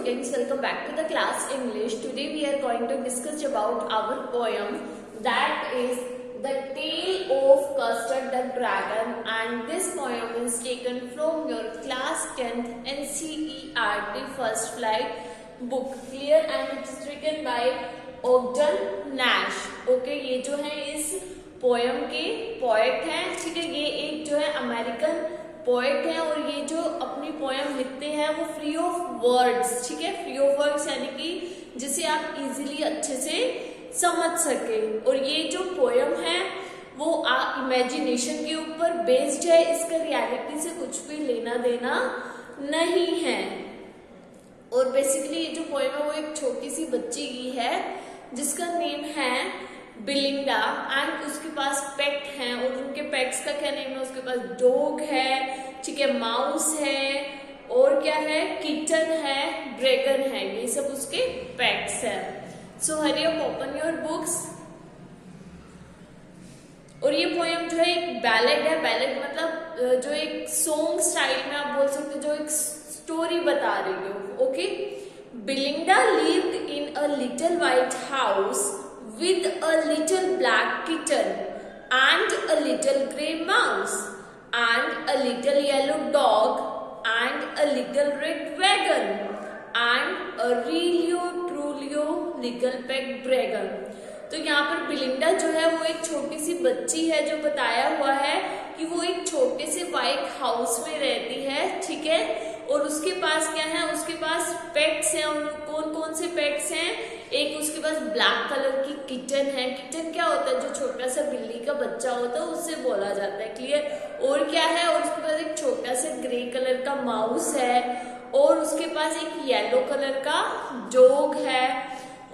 students, welcome back to the class English. Today we are going to discuss about our poem, that is The Tale of Custard the Dragon, and this poem is taken from your class 10th NCERT First Flight book. Clear? And it is written by Ogden Nash. Okay, ये जो है इस poem के poet हैं, ठीक है। ये एक जो है अमेरिकन पोएट है और ये जो अपनी पोएम लिखते हैं वो फ्री ऑफ वर्ड्स, ठीक है। फ्री ऑफ वर्ड्स यानी कि जिसे आप इजीली अच्छे से समझ सके। और ये जो पोएम है वो इमेजिनेशन के ऊपर बेस्ड है, इसका रियलिटी से कुछ भी लेना देना नहीं है। और बेसिकली ये जो पोएम है वो एक छोटी सी बच्ची की है जिसका नेम है बिलिंडा, एंड उसके पास पेट हैं। और उनके पेट्स का क्या नेम है? उसके पास डॉग है, ठीक है, माउस है, और क्या है, किटन है, ड्रैगन है। ये सब उसके पेट्स हैं। So hurry up, open your books. और ये पोएम जो है एक बैलेड है। बैलेड मतलब जो एक सॉन्ग स्टाइल में आप बोल सकते हो, जो एक स्टोरी बता रही हो। Okay. Belinda lived in a little white house with a little black kitten and a little grey mouse and a little yellow dog and a little red wagon and a really truly little pet dragon। तो यहाँ पर बिलिंडा जो है वो एक छोटी सी बच्ची है जो बताया हुआ है कि वो एक छोटे से व्हाइट हाउस में रहती है, ठीक है। और उसके पास क्या है? उसके पास पेट्स हैं। और कौन कौन से पेट्स हैं? एक उसके पास ब्लैक कलर की किटन है। किटन क्या होता है? जो छोटा सा बिल्ली का बच्चा होता है उससे बोला जाता है। क्लियर? और क्या है? और उसके पास एक छोटा सा ग्रे कलर का माउस है, और उसके पास एक येलो कलर का डॉग है,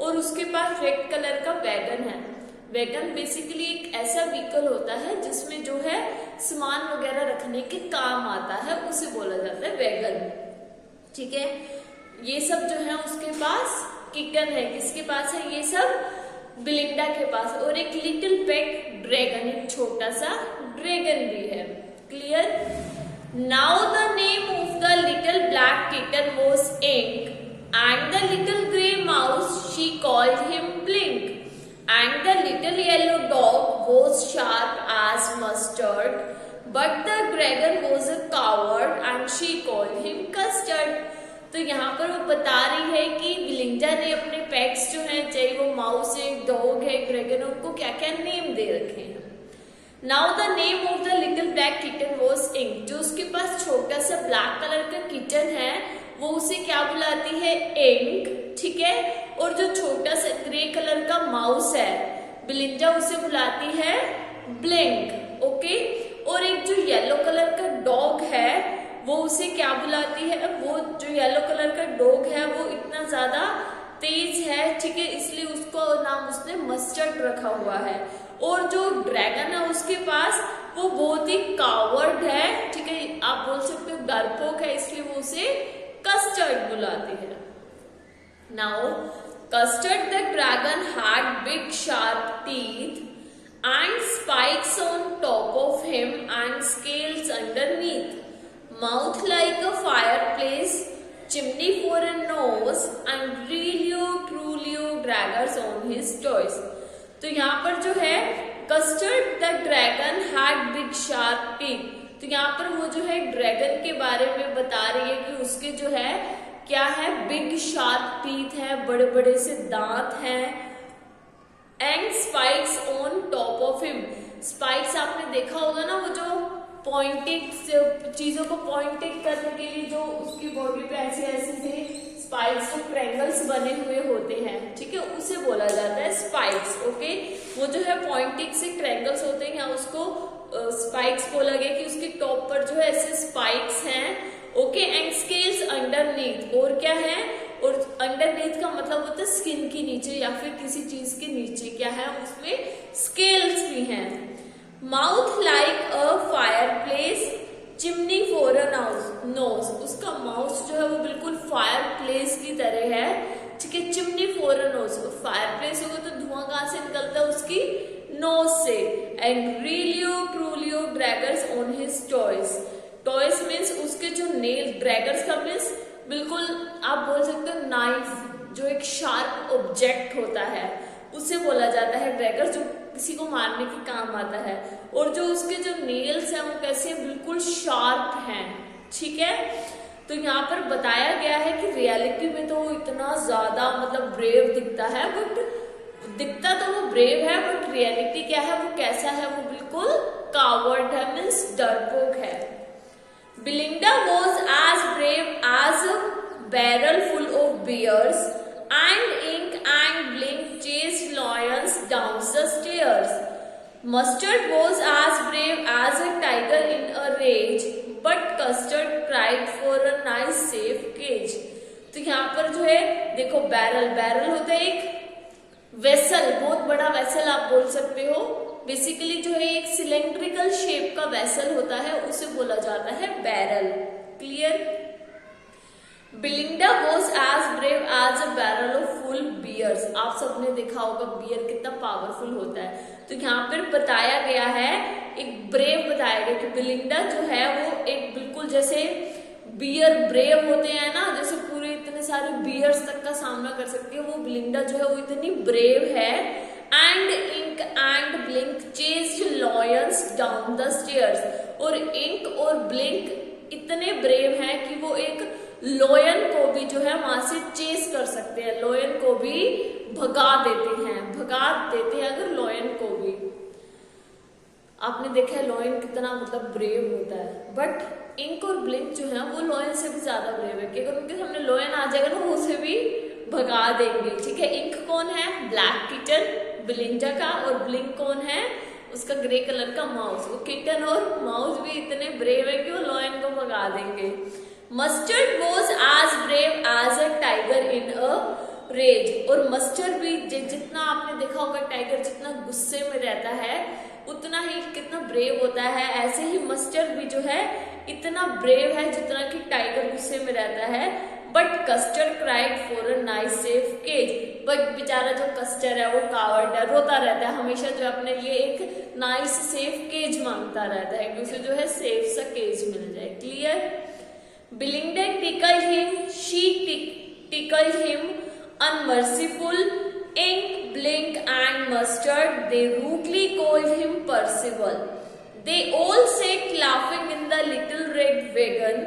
और उसके पास रेड कलर का वैगन है। वैगन बेसिकली एक ऐसा व्हीकल होता है जिसमें जो है सामान वगैरह रखने के काम आता है, उसे बोला जाता है वैगन, ठीक है। ये सब जो है उसके पास किटन है। किसके पास है ये सब? बिलिंडा के पास। और एक लिटिल पेट ड्रैगन, एक छोटा सा ड्रैगन भी है। Clear? Now the name of the little black kitten was Ink and the little grey mouse she called him Blink, and the little yellow dog was sharp as mustard, but the dragon was a coward and she called him Custard। तो यहाँ पर वो बता रही है कि बिलिंडा ने अपने पेट्स जो हैं, चाहे वो माउस है, डॉग है, ड्रैगन, उनको क्या क्या नेम दे रखे हैं। Now the name of the little black kitten was Ink. जो उसके पास छोटा सा ब्लैक कलर का किटन है वो उसे क्या बुलाती है? इंक, ठीक है। और जो छोटा सा ग्रे कलर का माउस है बिलिंडा उसे बुलाती है ब्लिंक। ओके। और एक जो येलो कलर का डॉग है वो उसे क्या बुलाती है? वो जो येलो कलर का डॉग है वो इतना ज्यादा तेज है, ठीक है, इसलिए उसको नाम उसने मस्टर्ड रखा हुआ है। और जो ड्रैगन है उसके पास वो बहुत ही कावर्ड है, ठीक है, आप बोल सकते हो डरपोक है, इसलिए वो उसे कस्टर्ड बुलाती है। Now custard the dragon had big sharp teeth and spikes on top of him and scales underneath, mouth like a fireplace, chimney for a nose and realio trulio daggers on his toes. तो यहाँ पर जो है custard the dragon had big sharp teeth, तो यहाँ पर वो जो है ड्रैगन के बारे में बता रही है कि उसके जो है क्या है? बिग शार्प टीथ है, बड़े बड़े से दांत हैं। And spikes on top of him. Spikes आपने देखा होगा ना, वो जो पॉइंटेड चीजों को पॉइंटेड करने के लिए जो उसकी बॉडी पे ऐसे ऐसे से स्पाइक्स जो ट्रायंगल्स बने हुए होते हैं, ठीक है, उसे बोला जाता है स्पाइक्स। ओके। वो जो है पॉइंटेड से ट्रायंगल्स होते हैं, यहाँ उसको स्पाइक्स बोला गया कि उसके टॉप पर जो है ऐसे स्पाइक्स हैं। ओके। And scales underneath. और क्या है? और अंडरनीथ का मतलब होता है स्किन के नीचे या फिर किसी चीज के नीचे क्या है? उसमें स्केल्स भी हैं। Mouth like a fireplace, chimney for a knows. उसका माउथ जो है वो बिल्कुल फायर प्लेस की तरह है, ठीक है। Chimney for a knows, fire place होगा तो धुआं कहाँ से निकलता है? उसकी नोज से। And realio trulio daggers on his toes. Toes means उसके जो नेल, ड्रैगर्स का मीन्स बिल्कुल आप बोल सकते हो नाइफ, जो एक शार्प ऑब्जेक्ट होता है उसे बोला जाता है ड्रैगन, जो किसी को मारने के काम आता है। और जो उसके जो नेल्स हैं वो कैसे बिल्कुल शार्प हैं, ठीक है। तो यहाँ पर बताया गया है कि रियलिटी में तो वो इतना ज्यादा मतलब ब्रेव दिखता है, बट दिखता तो वो ब्रेव है, बट रियलिटी क्या है, वो कैसा है, वो बिल्कुल कावर्ड है, मीन्स डरपोक है। Belinda was as brave as a barrel full of beers, and Ink and Blink chased lions down the stairs. Mustard was as brave as a tiger in a rage, but Custard cried for a nice safe cage. तो यहाँ पर जो है देखो, barrel होता है एक vessel, बहुत बड़ा वेसल आप बोल सकते हो। बेसिकली जो है एक सिलेंड्रिकल शेप का वेसल होता है, उसे बोला जाता है barrel. Clear? Belinda was as brave as a barrel of full bears. आप सबने देखा होगा बियर कितना पावरफुल होता है। तो यहाँ पर बताया गया है, एक ब्रेव बताया गया कि बिलिंडा जो है वो एक बिल्कुल जैसे बियर ब्रेव होते हैं ना, जैसे पूरे इतने सारे बियर्स तक का सामना कर सकती है, वो बिलिंडा जो है वो इतनी ब्रेव है। And Ink and Blink chased lions down the stairs. और इंक और ब्लिंक इतने ब्रेव हैं कि वो एक लॉयन को भी जो है वहां से चेस कर सकते हैं, लॉयन को भी भगा देते हैं अगर लॉयन को भी। आपने देखा है लॉयन कितना मतलब ब्रेव होता है, बट इंक और ब्लिंक जो है वो लॉयन से भी ज्यादा ब्रेव है कि अगर उनके सामने लॉयन आ जाएगा ना वो उसे भी भगा देंगे, ठीक है। इंक कौन है? ब्लैक किटन बिलिंडा का, और ब्लिंक कौन है? उसका ग्रे कलर का माउस। वो किटन और माउस भी इतने ब्रेव है कि वो लॉयन को भगा देंगे। Mustard was as brave as a tiger in a rage. और मस्टर्ड भी जितना आपने देखा होगा टाइगर जितना गुस्से में रहता है उतना ही कितना ब्रेव होता है, ऐसे ही मस्टर्ड भी जो है इतना ब्रेव है जितना कि टाइगर गुस्से में रहता है। But Custard cried for a nice safe cage. But बेचारा जो कस्टर्ड है वो कावर्ड है, रोता रहता है हमेशा, जो अपने लिए एक नाइस सेफ केज मांगता रहता है कि उसे जो है सेफ सा केज मिल जाए। Clear? बिलिंडा tickled him, she tickled him unmerciful. Ink, Blink and Mustard, they rudely called him Percival. They all sat laughing in the little red wagon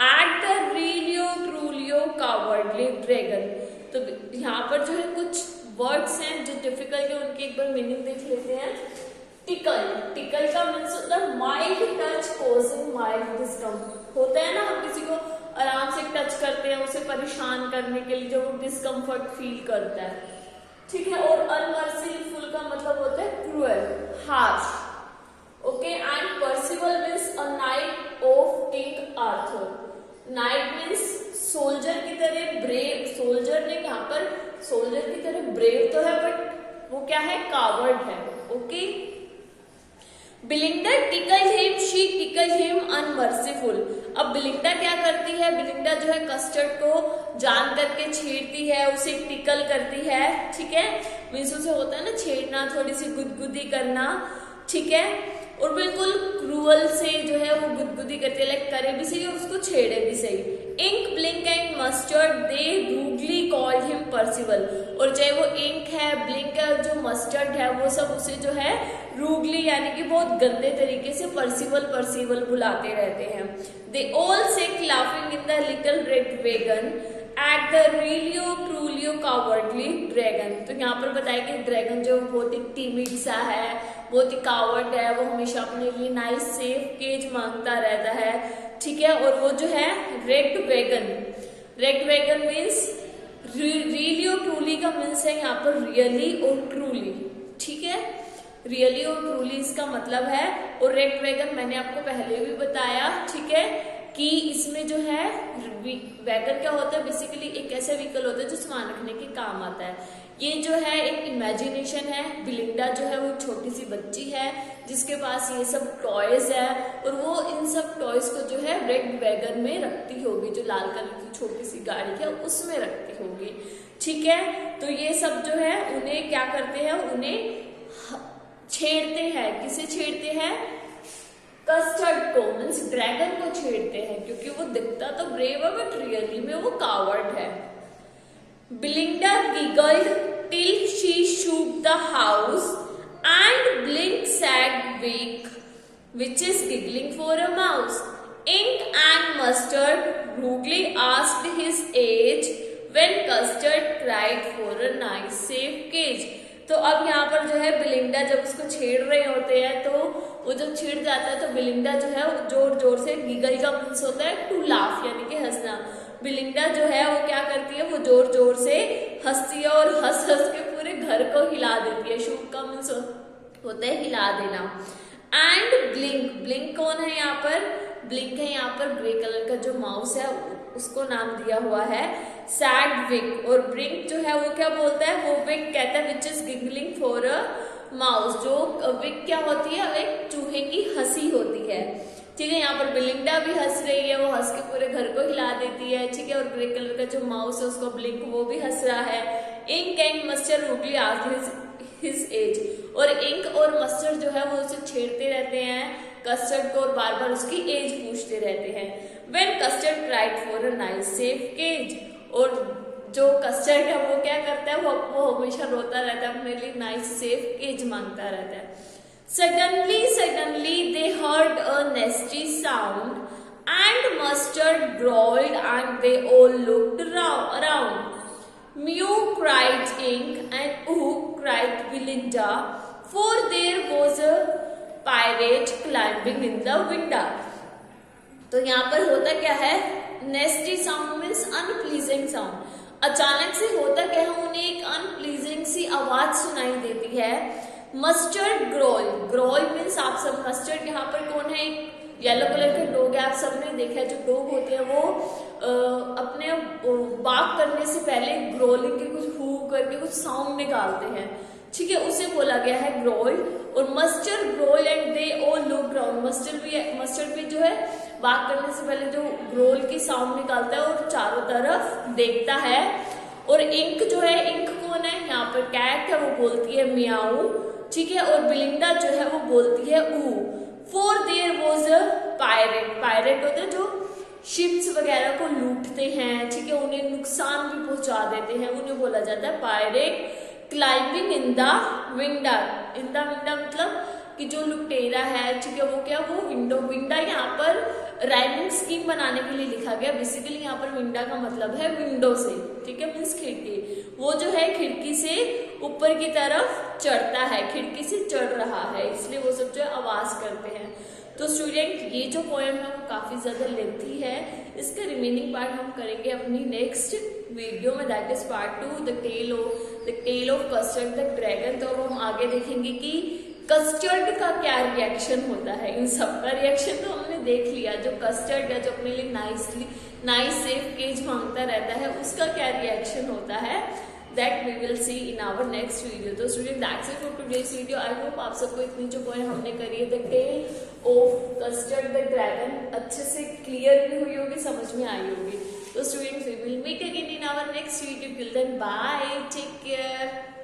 at the Relio Trulio cowardly dragon. तो यहाँ पर जो है कुछ words हैं जो difficult है, उनके एक बार मीनिंग देख लेते हैं। टिकल का मीन्स होता है mild touch causing mild discomfort. होता है ना, हम किसी को आराम से टच करते हैं उसे परेशान करने के लिए, जो वो डिस्कम्फर्ट फील करता है, ठीक है। और अनमर्सीफुल का मतलब होता है cruel, harsh, okay. And Percival means a night of king Arthur. Night means soldier की तरह ब्रेव, सोल्जर ने यहाँ पर सोल्जर की तरह ब्रेव तो है बट वो क्या है, कावर्ड है, okay. बिलिंडा tickled him, she tickled him unmerciful. अब बिलिंडा क्या करती है? बिलिंडा जो है कस्टर्ड को जान करके छेड़ती है, उसे टिकल करती है, ठीक है। मीन्स उसे होता है ना छेड़ना, थोड़ी सी गुदगुदी करना, ठीक है। और बिल्कुल क्रूअल से जो है वो गुदगुदी करती है, लाइक करे भी सही और उसको छेड़े भी सही। Ink, Blink and Mustard they rudely called him Percival. और चाहे वो इंक है, ब्लिंक है, जो मस्टर्ड है, वो सब उसे जो है रूडली यानी कि बहुत गंदे तरीके से पर्सिवल बुलाते रहते हैं। They all sat laughing in the little red wagon at the realio trulio cowardly dragon. तो यहाँ पर बताया कि ड्रैगन जो बहुत ही टीमिड सा है, बहुत ही कावर्ड है, वो हमेशा अपने लिए नाइस सेफ केज मांगता रहता है, ठीक है। और वो जो है रेड वेगन मीन्स रिलियो ट्रूली का मीन्स है यहाँ पर रियली और ट्रूली, ठीक है। रियली और ट्रूली इसका मतलब है। और रेड वेगन मैंने आपको पहले भी बताया, ठीक है, कि इसमें जो है वैगन क्या होता है, बेसिकली एक ऐसा व्हीकल होता है जो सामान रखने के काम आता है। ये जो है एक इमेजिनेशन है। बिलिंडा जो है वो छोटी सी बच्ची है जिसके पास ये सब टॉयज है, और वो इन सब टॉयज को जो है रेड वैगन में रखती होगी, जो लाल कलर की छोटी सी गाड़ी है उसमें रखती होगी, ठीक है। तो ये सब जो है उन्हें क्या करते हैं, उन्हें छेड़ते हैं। किसे छेड़ते हैं? कस्टर्ड को, मीन्स ड्रैगन को छेड़ते हैं, क्योंकि वो दिखता तो ब्रेव है बट रियली में वो कावर्ड है। Belinda giggled till she shook the house and Blink said weeck which is giggling for a mouse. Ink and Mustard rudely asked his age when Custard cried for a nice safe cage. तो अब यहाँ पर जो है बिलिंडा जब उसको छेड़ रहे होते हैं तो वो जब छिड़ जाता है तो बिलिंडा जो है जोर जोर से गिगल का मीन्स होता है टू लाफ यानी कि हंसना। बिलिंडा जो है वो क्या करती है वो जोर जोर से हंसती है और हंस हंस के पूरे घर को हिला देती है। शूक का मीन्स होता है हिला देना। एंड ब्लिंक, ब्लिंक कौन है यहाँ पर? ब्लिंक है यहाँ पर ग्रे कलर का जो माउस है उसको नाम दिया हुआ है सैड विक। और ब्लिंक जो है वो क्या बोलता है? वो विक कहता है which is giggling for a mouse. जो विक क्या होती है? एक चूहे की हंसी होती है। ठीक है, यहाँ पर बिलिंडा भी हंस रही है, वो हंस के पूरे घर को हिला देती है। ठीक है, और ग्रे कलर का जो माउस है उसको ब्लिंक वो भी हंस रहा है। Ink and Mustard rudely asked his age, और इंक और मस्टर्ड जो है वो उसे छेड़ते रहते हैं कस्टर्ड को और बार बार उसकी एज पूछते रहते हैं। When Custard cried for a nice safe cage, और जो कस्टर्ड है वो क्या करता है वो हमेशा रोता रहता है, अपने लिए नाइस सेफ केज मांगता रहता है। Suddenly they heard a नेस्टी sound and mustard growled and they all looked around. Mew cried Ink and ooh cried Belinda, for there was a pirate climbing in the window. तो यहाँ पर होता क्या है? नेस्टी sound means अनप्लीजिंग sound. अचानक से होता क्या है? उन्हें एक अनप्लीजिंग सी आवाज सुनाई देती है। मस्टर्ड ग्रोल, ग्रोल मीन्स आप सब मस्टर्ड यहाँ पर कौन है? येलो कलर के डॉग है, आप सबने देखा है जो डॉग होते हैं वो अपने बाग करने से पहले ग्रोलिंग के कुछ हू करके कुछ साउंड निकालते हैं। ठीक है, उसे बोला गया है ग्रोल। और mustard growl and they all look around, mustard भी जो है बाग करने से पहले जो ग्रोल की साउंड निकालता है और चारों तरफ देखता है। और इंक जो है, इंक कौन है? यहाँ पर कैट है, वो बोलती है मियाऊ। ठीक है, और बिलिंडा जो है वो बोलती है ऊ। For their was a pirate, pirate होते हैं जो शिप्स वगैरह को लूटते हैं। ठीक है, उन्हें नुकसान भी पहुंचा देते हैं, उन्हें बोला जाता है pirate. Climbing in the winda, in the winda मतलब कि जो लुटेरा है, ठीक है, वो क्या वो विंडो, विंडा यहाँ पर राइमिंग स्कीम बनाने के लिए लिखा गया। बेसिकली यहाँ पर विंडा का मतलब है विंडो से। ठीक है, मीन्स खिड़की। वो जो है खिड़की से ऊपर की तरफ चढ़ता है, खिड़की से चढ़ रहा है, इसलिए वो सब जो है आवाज करते हैं। तो स्टूडेंट ये जो पोएम है वो काफी ज्यादा लेंथी है, इसका रिमेनिंग पार्ट हम करेंगे अपनी नेक्स्ट वीडियो में, that is part 2 the tale of Custard the dragon. तो अब हम आगे देखेंगे कि कस्टर्ड का क्या रिएक्शन होता है। इन सब का रिएक्शन तो हमने देख लिया, जो कस्टर्ड है जो अपने लिए नाइस सेफ केज मांगता रहता है उसका क्या रिएक्शन होता है, that we will see in our next video. तो student that's it for today's video. I hope आप सबको इतनी जो पोएम हमने करी है the tale of Custard the dragon अच्छे से क्लियर भी हुई होगी, समझ में आई होगी। तो students we will meet again in our next video. Till then bye, take care.